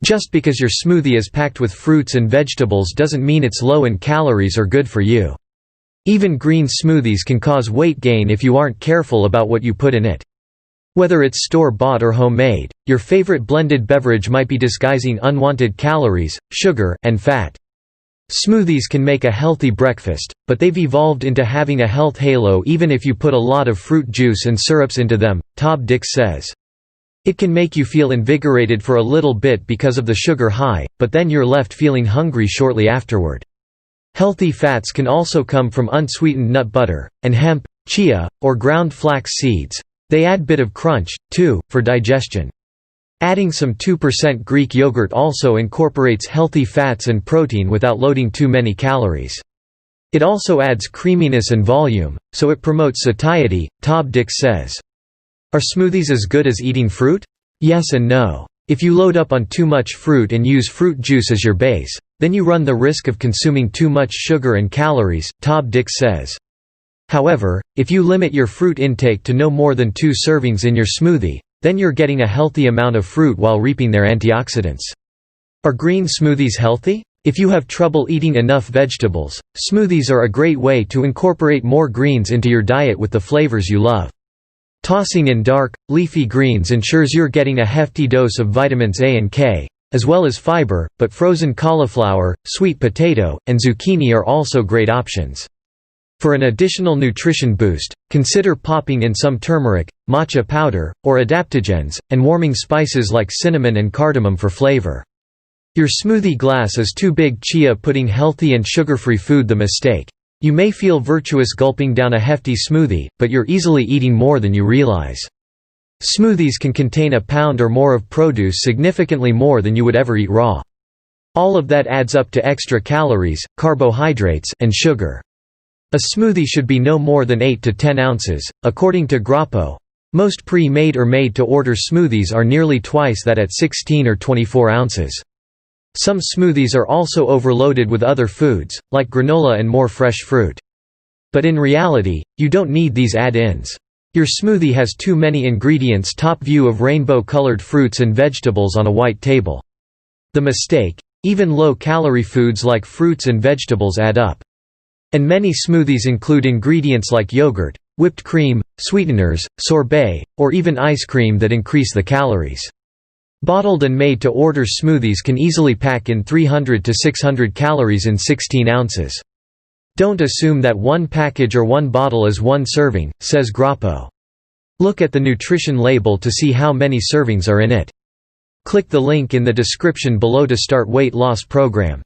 Just because your smoothie is packed with fruits and vegetables doesn't mean it's low in calories or good for you. Even green smoothies can cause weight gain if you aren't careful about what you put in it. Whether it's store-bought or homemade, your favorite blended beverage might be disguising unwanted calories, sugar, and fat. Smoothies can make a healthy breakfast, but they've evolved into having a health halo even if you put a lot of fruit juice and syrups into them, Todd Dix says. It can make you feel invigorated for a little bit because of the sugar high, but then you're left feeling hungry shortly afterward. Healthy fats can also come from unsweetened nut butter, and hemp, chia, or ground flax seeds. They add bit of crunch, too, for digestion. Adding some 2% Greek yogurt also incorporates healthy fats and protein without loading too many calories. It also adds creaminess and volume, so it promotes satiety, Todd Dix says. Are smoothies as good as eating fruit? Yes and no. If you load up on too much fruit and use fruit juice as your base, then you run the risk of consuming too much sugar and calories, Todd Dix says. However, if you limit your fruit intake to no more than 2 servings in your smoothie, then you're getting a healthy amount of fruit while reaping their antioxidants. Are green smoothies healthy? If you have trouble eating enough vegetables, smoothies are a great way to incorporate more greens into your diet with the flavors you love. Tossing in dark, leafy greens ensures you're getting a hefty dose of vitamins A and K, as well as fiber, but frozen cauliflower, sweet potato, and zucchini are also great options. For an additional nutrition boost, consider popping in some turmeric, matcha powder, or adaptogens, and warming spices like cinnamon and cardamom for flavor. Your smoothie glass is too big. Chia putting healthy and sugar-free food the mistake. You may feel virtuous gulping down a hefty smoothie, but you're easily eating more than you realize. Smoothies can contain a pound or more of produce, significantly more than you would ever eat raw. All of that adds up to extra calories, carbohydrates, and sugar. A smoothie should be no more than 8 to 10 ounces, according to Grappo. Most pre-made or made-to-order smoothies are nearly twice that at 16 or 24 ounces. Some smoothies are also overloaded with other foods, like granola and more fresh fruit. But in reality, you don't need these add-ins. Your smoothie has too many ingredients. Top view of rainbow-colored fruits and vegetables on a white table. The mistake? Even low-calorie foods like fruits and vegetables add up. And many smoothies include ingredients like yogurt, whipped cream, sweeteners, sorbet, or even ice cream that increase the calories. Bottled and made-to-order smoothies can easily pack in 300 to 600 calories in 16 ounces. Don't assume that one package or one bottle is one serving, says Grappo. Look at the nutrition label to see how many servings are in it. Click the link in the description below to start weight loss program.